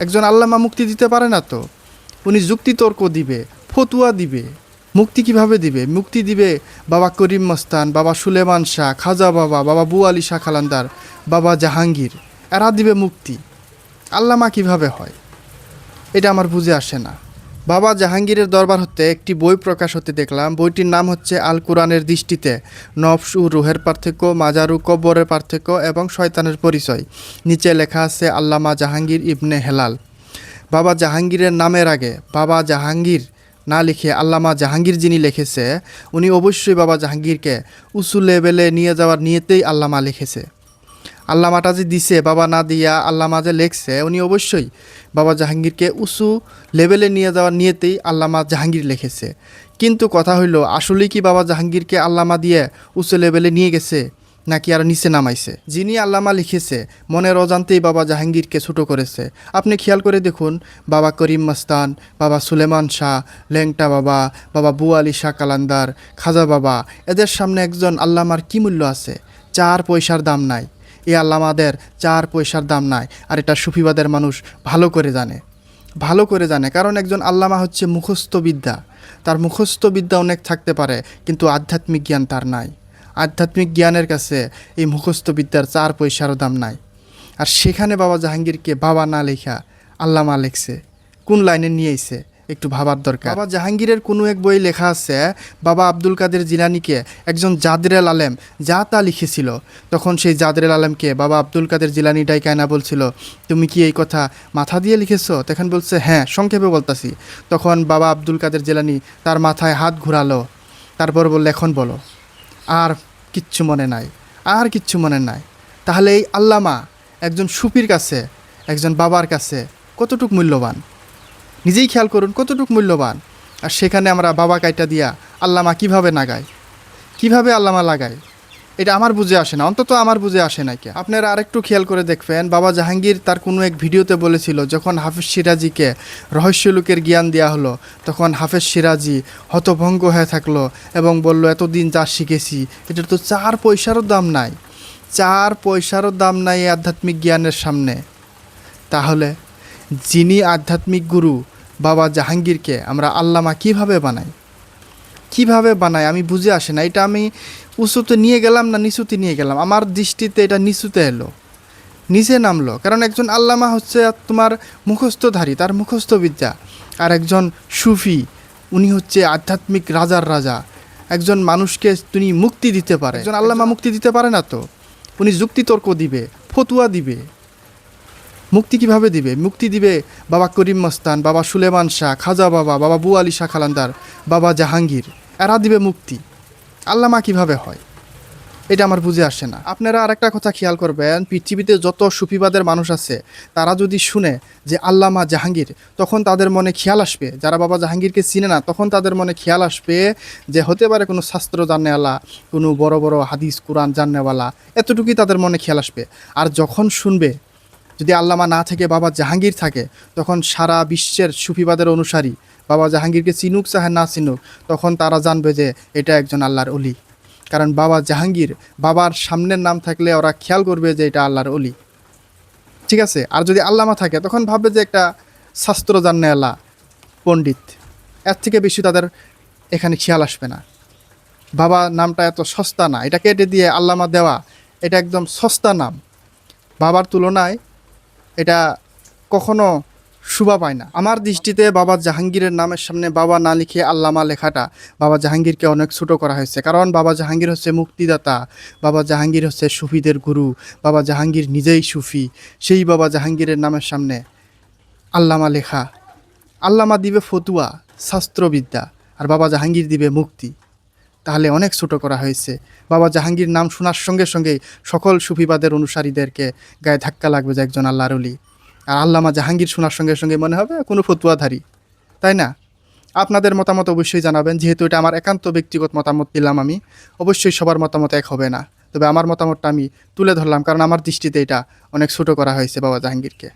একজন আল্লামা মুক্তি দিতে পারে না তো। উনি যুক্তিতর্ক দিবে, ফতুয়া দিবে। মুক্তি কিভাবে দিবে? মুক্তি দিবে বাবা করিম মস্তান, বাবা সুলেমান শাহ, খাজা বাবা, বাবা বু আলী শাহ খালান্দার, বাবা জাহাঙ্গীর। এরা দিবে মুক্তি। আল্লামা কিভাবে হয়? এটা আমার বুঝে আসে না। বাবা জাহাঙ্গীরের দরবার হতে একটি বই প্রকাশ হতে দেখলাম। বইটির নাম হচ্ছে আল কোরআনের দৃষ্টিতে, নফস ও রুহের পার্থক্য, মাজার ও কব্বরের পার্থক্য এবং শয়তানের পরিচয়। নিচে লেখা আছে আল্লামা জাহাঙ্গীর ইবনে হেলাল। বাবা জাহাঙ্গীরের নামের আগে বাবা জাহাঙ্গীর না লিখে আল্লামা জাহাঙ্গীর যিনি লিখেছে, উনি অবশ্যই বাবা জাহাঙ্গীরকে উঁচু লেভেলে নিয়ে যাওয়ার নিয়েতেই আল্লামা লিখেছে। আল্লামাটা যে দিছে বাবা না দিয়া আল্লামা যে লেখছে, উনি অবশ্যই বাবা জাহাঙ্গীরকে উঁচু লেভেলে নিয়ে যাওয়ার নিয়েতেই আল্লামা জাহাঙ্গীর লিখেছে। কিন্তু কথা হইল, আসলেই কি বাবা জাহাঙ্গীরকে আল্লামা দিয়ে উঁচু লেভেলে নিয়ে গেছে নাকি আর নিচে নামাইছে? যিনি আল্লামা লিখেছে মনের অজান্তেই বাবা জাহাঙ্গীরকে ছোটো করেছে। আপনি খেয়াল করে দেখুন, বাবা করিম মস্তান, বাবা সুলেমান শাহ, ল্যাংটা বাবা, বাবা বু আলী শাহ কালান্দার, খাজা বাবা, এদের সামনে একজন আল্লামার কী মূল্য আছে? 4 পয়সার দাম নাই। এই আল্লামাদের 4 পয়সার দাম নাই। আর এটা সুফিবাদের মানুষ ভালো করে জানে। কারণ একজন আল্লামা হচ্ছে মুখস্থ বিদ্যা। তার মুখস্থ বিদ্যা অনেক থাকতে পারে, কিন্তু আধ্যাত্মিক জ্ঞান তার নাই। আধ্যাত্মিক জ্ঞানের কাছে এই মুখস্থ বিদ্যার 4 পয়সারও দাম নাই। আর সেখানে বাবা জাহাঙ্গীরকে বাবা না লেখা আল্লামা লেখছে। কোন লাইনে নিয়েছে একটু ভাবার দরকার। বাবা জাহাঙ্গীরের কোনো এক বই লেখা আছে, বাবা আব্দুল কাদের জিলানিকে একজন জাদরেল আলেম যা তা লিখেছিল। তখন সেই জাদরেল আলেমকে বাবা আব্দুল কাদের জিলানি ডাইকায়না বলছিল, তুমি কি এই কথা মাথা দিয়ে লিখেছো? তখন বলছে, হ্যাঁ, সংক্ষেপে বলতাছি। তখন বাবা আব্দুল কাদের জিলানি তার মাথায় হাত ঘুরালো, তারপর বলল, এখন বলো। আর কিচ্ছু মনে নাই। তাহলে এই আল্লামা একজন সুফির কাছে, একজন বাবার কাছে কতটুক মূল্যবান? নিজেই খেয়াল করুন কতটুক মূল্যবান। আর সেখানে আমরা বাবা কাইটা দিয়া আল্লামা কিভাবে আল্লামা লাগায়? এটা আমার বুঝে আসে না, অন্তত আমার বুঝে আসে না। কে আপনারা আরেকটু খেয়াল করে দেখবেন, বাবা জাহাঙ্গীর তার কোনো এক ভিডিওতে বলেছিল, যখন হাফেজ সিরাজিকে রহস্যলোকের জ্ঞান দেওয়া হলো, তখন হাফেজ সিরাজি হতভঙ্গ হয়ে থাকলো এবং বলল, এতদিন যা শিখেছি এটার তো 4 পয়সারও দাম নাই। 4 পয়সারও দাম নাই এই আধ্যাত্মিক জ্ঞানের সামনে। তাহলে যিনি আধ্যাত্মিক গুরু বাবা জাহাঙ্গীরকে আমরা আল্লামা কিভাবে বানাই আমি বুঝে আসে না। এটা আমি উঁচুতে নিয়ে গেলাম না নিচুতে নিয়ে গেলাম? আমার দৃষ্টিতে এটা নিচুতে এলো, নিচে নামলো। কারণ একজন আল্লামা হচ্ছে তোমার মুখস্থধারী, তার মুখস্থ বিদ্যা। আর একজন সুফি, উনি হচ্ছে আধ্যাত্মিক রাজার রাজা। একজন মানুষকে তিনি মুক্তি দিতে পারে। একজন আল্লামা মুক্তি দিতে পারে না তো। উনি যুক্তিতর্ক দিবে, ফতুয়া দিবে। মুক্তি কিভাবে দিবে? মুক্তি দিবে বাবা করিম মস্তান, বাবা সুলেমান শাহ, খাজা বাবা, বাবা বু আলী শাহ খালান্দার, বাবা জাহাঙ্গীর। এরা দিবে মুক্তি। আল্লামা কিভাবে হয়? এটা আমার বুঝে আসে না। আপনারা আরেকটা কথা খেয়াল করবেন, পৃথিবীতে যত সুফিবাদের মানুষ আছে, তারা যদি শুনে যে আল্লামা জাহাঙ্গীর, তখন তাদের মনে খেয়াল আসবে, যারা বাবা জাহাঙ্গীরকে চিনে না, তখন তাদের মনে খেয়াল আসবে যে হতে পারে কোনো শাস্ত্র জাননেওয়ালা, কোনো বড় বড় হাদিস কোরআন জাননেওয়ালা, এতটুকুই তাদের মনে খেয়াল আসবে। আর যখন শুনবে যদি আল্লামা না থেকে বাবা জাহাঙ্গীর থাকে, তখন সারা বিশ্বের সুফিবাদের অনুসারী বাবা জাহাঙ্গীরকে চিনুক চাহে না চিনুক, তখন তারা জানবে যে এটা একজন আল্লাহর অলি। কারণ বাবা জাহাঙ্গীর, বাবার সামনের নাম থাকলে ওরা খেয়াল করবে যে এটা আল্লাহর অলি। ঠিক আছে? আর যদি আল্লামা থাকে, তখন ভাববে যে একটা শাস্ত্র জাননেওয়ালা পণ্ডিত। এর থেকে বেশি তাদের এখানে খেয়াল আসবে না। বাবা নামটা এত সস্তা না, এটা কেটে দিয়ে আল্লামা দেওয়া, এটা একদম সস্তা নাম। বাবার তুলনায় এটা কখনো শোভা পায় না। আমার দৃষ্টিতে বাবা জাহাঙ্গীরের নামের সামনে বাবা না লিখে আল্লামা লেখাটা বাবা জাহাঙ্গীরকে অনেক ছোটো করা হয়েছে। কারণ বাবা জাহাঙ্গীর হচ্ছে মুক্তিদাতা, বাবা জাহাঙ্গীর হচ্ছে সুফিদের গুরু, বাবা জাহাঙ্গীর নিজেই সুফি। সেই বাবা জাহাঙ্গীরের নামের সামনে আল্লামা লেখা, আল্লামা দিবে ফতুয়া, শাস্ত্রবিদ্যা, আর বাবা জাহাঙ্গীর দিবে মুক্তি। তাহলে অনেক ছোটো করা হয়েছে। বাবা জাহাঙ্গীর নাম শোনার সঙ্গে সঙ্গেই সকল সুফিবাদের অনুসারীদেরকে গায়ে ধাক্কা লাগবে যে একজন আল্লাহর ওলি। আর আল্লামা জাহাঙ্গীর শোনার সঙ্গে সঙ্গে মনে হবে কোনো ফতুয়াধারী, তাই না? আপনাদের মতামত অবশ্যই জানাবেন। যেহেতু এটা আমার একান্ত ব্যক্তিগত মতামত দিলাম আমি, অবশ্যই সবার মতামত এক হবে না, তবে আমার মতামতটা আমি তুলে ধরলাম, কারণ আমার দৃষ্টিতে এটা অনেক ছোটো করা হয়েছে বাবা জাহাঙ্গীরকে।